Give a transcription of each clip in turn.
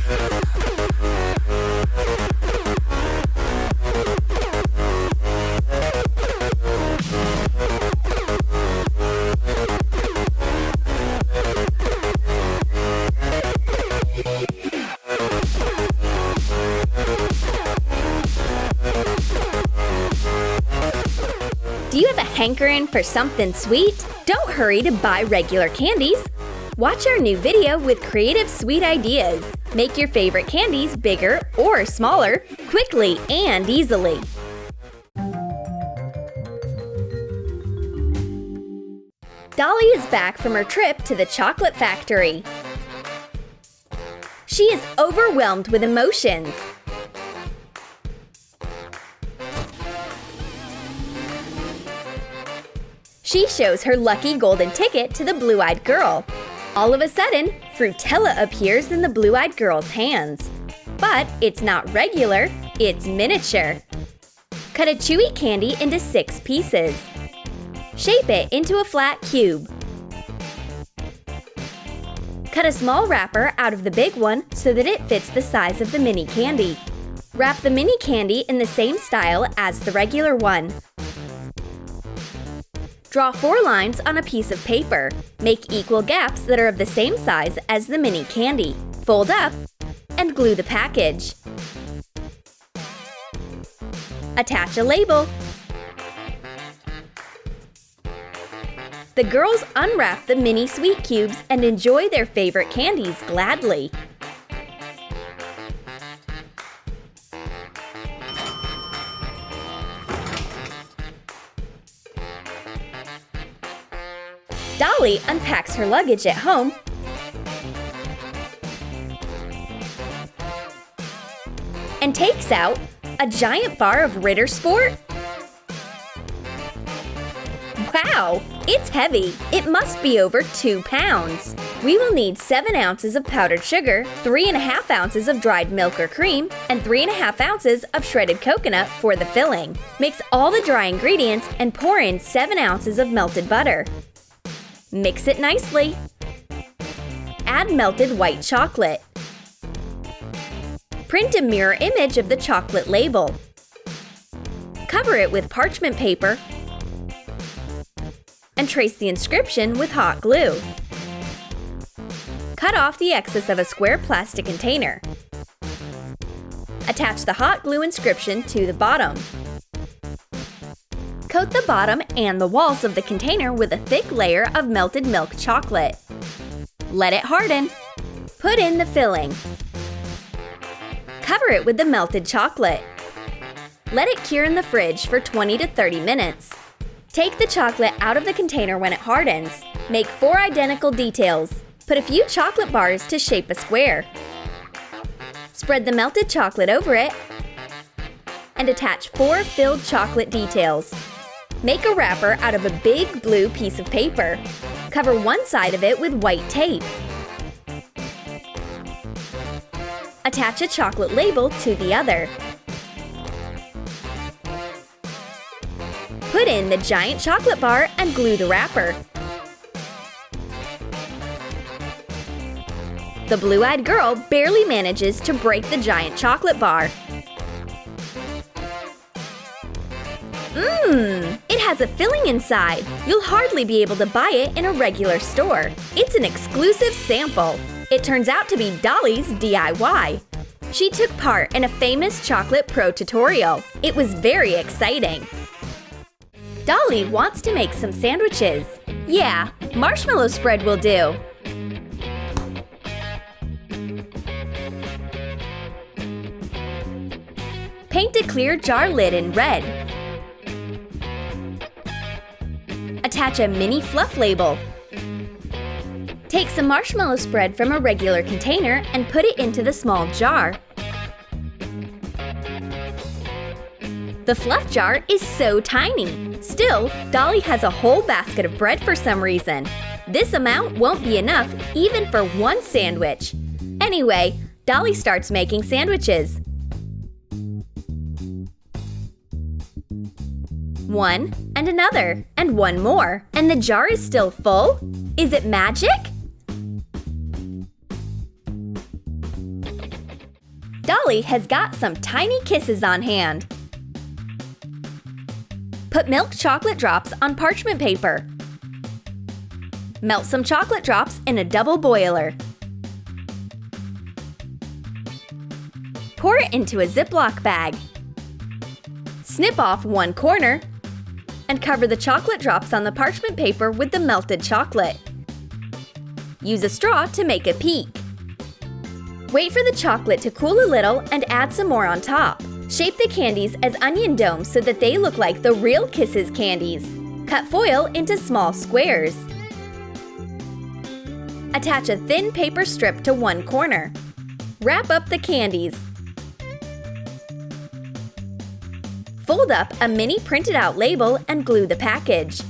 Do you have a hankering for something sweet? Don't hurry to buy regular candies. Watch our new video with creative sweet ideas. Make your favorite candies bigger or smaller, quickly and easily. Dolly is back from her trip to the chocolate factory. She is overwhelmed with emotions. She shows her lucky golden ticket to the blue-eyed girl. All of a sudden, Fruitella appears in the blue-eyed girl's hands. But it's not regular, it's miniature. Cut a chewy candy into 6 pieces. Shape it into a flat cube. Cut a small wrapper out of the big one so that it fits the size of the mini candy. Wrap the mini candy in the same style as the regular one. Draw 4 lines on a piece of paper. Make equal gaps that are of the same size as the mini candy. Fold up and glue the package. Attach a label. The girls unwrap the mini sweet cubes and enjoy their favorite candies gladly. Dolly unpacks her luggage at home and takes out a giant bar of Ritter Sport. Wow, it's heavy. It must be over 2 pounds. We will need 7 ounces of powdered sugar, 3½ ounces of dried milk or cream, and 3½ ounces of shredded coconut for the filling. Mix all the dry ingredients and pour in 7 ounces of melted butter. Mix it nicely. Add melted white chocolate. Print a mirror image of the chocolate label. Cover it with parchment paper and trace the inscription with hot glue. Cut off the excess of a square plastic container. Attach the hot glue inscription to the bottom. Coat the bottom and the walls of the container with a thick layer of melted milk chocolate. Let it harden. Put in the filling. Cover it with the melted chocolate. Let it cure in the fridge for 20 to 30 minutes. Take the chocolate out of the container when it hardens. Make 4 identical details. Put a few chocolate bars to shape a square. Spread the melted chocolate over it and attach 4 filled chocolate details. Make a wrapper out of a big blue piece of paper. Cover one side of it with white tape. Attach a chocolate label to the other. Put in the giant chocolate bar and glue the wrapper. The blue-eyed girl barely manages to break the giant chocolate bar. It has a filling inside. You'll hardly be able to buy it in a regular store. It's an exclusive sample. It turns out to be Dolly's DIY. She took part in a famous chocolate pro tutorial. It was very exciting. Dolly wants to make some sandwiches. Yeah, marshmallow spread will do. Paint a clear jar lid in red. Attach a mini fluff label. Take some marshmallow spread from a regular container and put it into the small jar. The fluff jar is so tiny. Still, Dolly has a whole basket of bread for some reason. This amount won't be enough even for one sandwich. Anyway, Dolly starts making sandwiches. One, and another, and one more. And the jar is still full? Is it magic? Dolly has got some tiny kisses on hand. Put milk chocolate drops on parchment paper. Melt some chocolate drops in a double boiler. Pour it into a Ziploc bag. Snip off one corner and cover the chocolate drops on the parchment paper with the melted chocolate. Use a straw to make a peak. Wait for the chocolate to cool a little and add some more on top. Shape the candies as onion domes so that they look like the real Kisses candies. Cut foil into small squares. Attach a thin paper strip to one corner. Wrap up the candies. Fold up a mini printed out label and glue the package.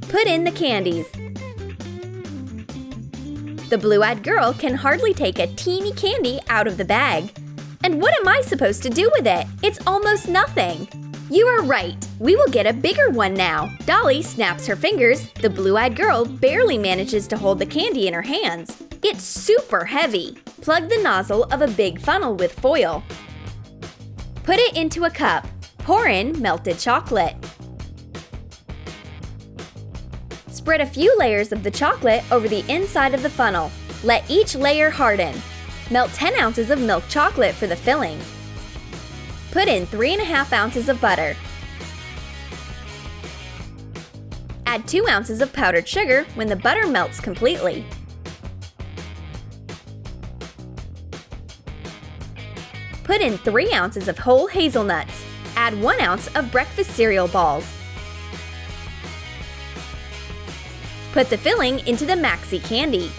Put in the candies. The blue-eyed girl can hardly take a teeny candy out of the bag. And what am I supposed to do with it? It's almost nothing. You are right. We will get a bigger one now. Dolly snaps her fingers. The blue-eyed girl barely manages to hold the candy in her hands. It's super heavy. Plug the nozzle of a big funnel with foil. Put it into a cup. Pour in melted chocolate. Spread a few layers of the chocolate over the inside of the funnel. Let each layer harden. Melt 10 ounces of milk chocolate for the filling. Put in 3½ ounces of butter. Add 2 ounces of powdered sugar when the butter melts completely. Put in 3 ounces of whole hazelnuts. Add 1 ounce of breakfast cereal balls. Put the filling into the maxi candy.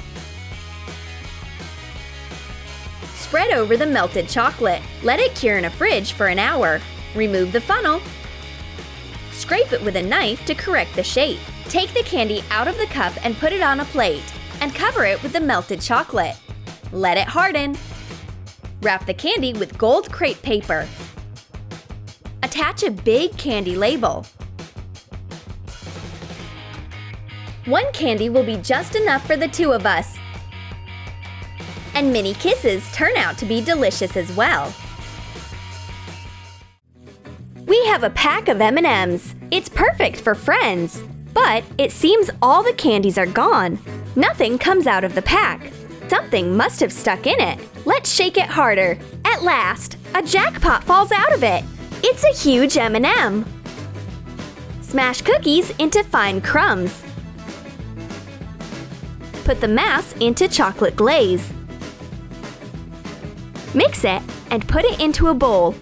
Spread over the melted chocolate. Let it cure in a fridge for an hour. Remove the funnel. Scrape it with a knife to correct the shape. Take the candy out of the cup and put it on a plate, and cover it with the melted chocolate. Let it harden. Wrap the candy with gold crepe paper. Attach a big candy label. One candy will be just enough for the two of us. And mini kisses turn out to be delicious as well. We have a pack of M&Ms. It's perfect for friends. But it seems all the candies are gone. Nothing comes out of the pack. Something must have stuck in it. Let's shake it harder. At last, a jackpot falls out of it. It's a huge M&M. Smash cookies into fine crumbs. Put the mass into chocolate glaze. Mix it and put it into a bowl.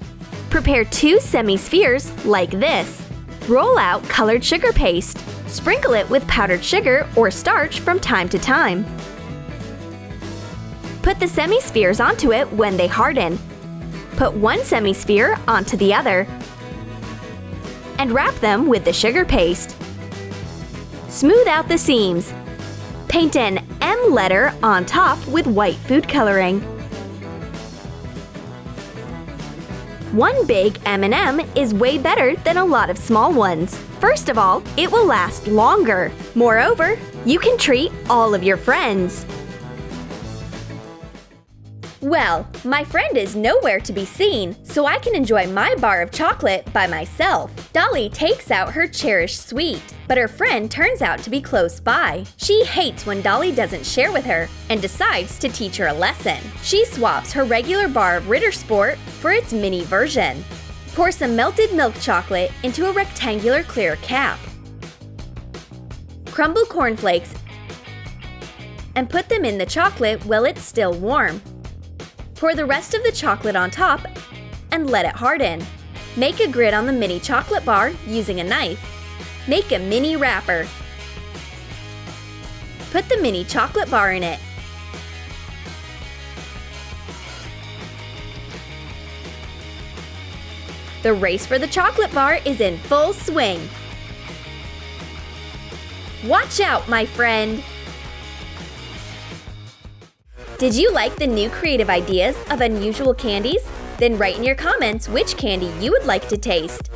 Prepare 2 semi-spheres like this. Roll out colored sugar paste. Sprinkle it with powdered sugar or starch from time to time. Put the semi-spheres onto it when they harden. Put one semi-sphere onto the other. And wrap them with the sugar paste. Smooth out the seams. Paint an M letter on top with white food coloring. One big M&M is way better than a lot of small ones. First of all, it will last longer. Moreover, you can treat all of your friends. Well, my friend is nowhere to be seen, so I can enjoy my bar of chocolate by myself. Dolly takes out her cherished sweet, but her friend turns out to be close by. She hates when Dolly doesn't share with her and decides to teach her a lesson. She swaps her regular bar of Ritter Sport for its mini version. Pour some melted milk chocolate into a rectangular clear cap. Crumble cornflakes and put them in the chocolate while it's still warm. Pour the rest of the chocolate on top and let it harden. Make a grid on the mini chocolate bar using a knife. Make a mini wrapper. Put the mini chocolate bar in it. The race for the chocolate bar is in full swing. Watch out, my friend! Did you like the new creative ideas of unusual candies? Then write in your comments which candy you would like to taste.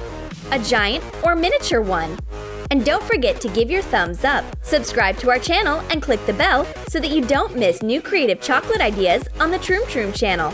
A giant or miniature one. And don't forget to give your thumbs up, subscribe to our channel, and click the bell so that you don't miss new creative chocolate ideas on the Troom channel.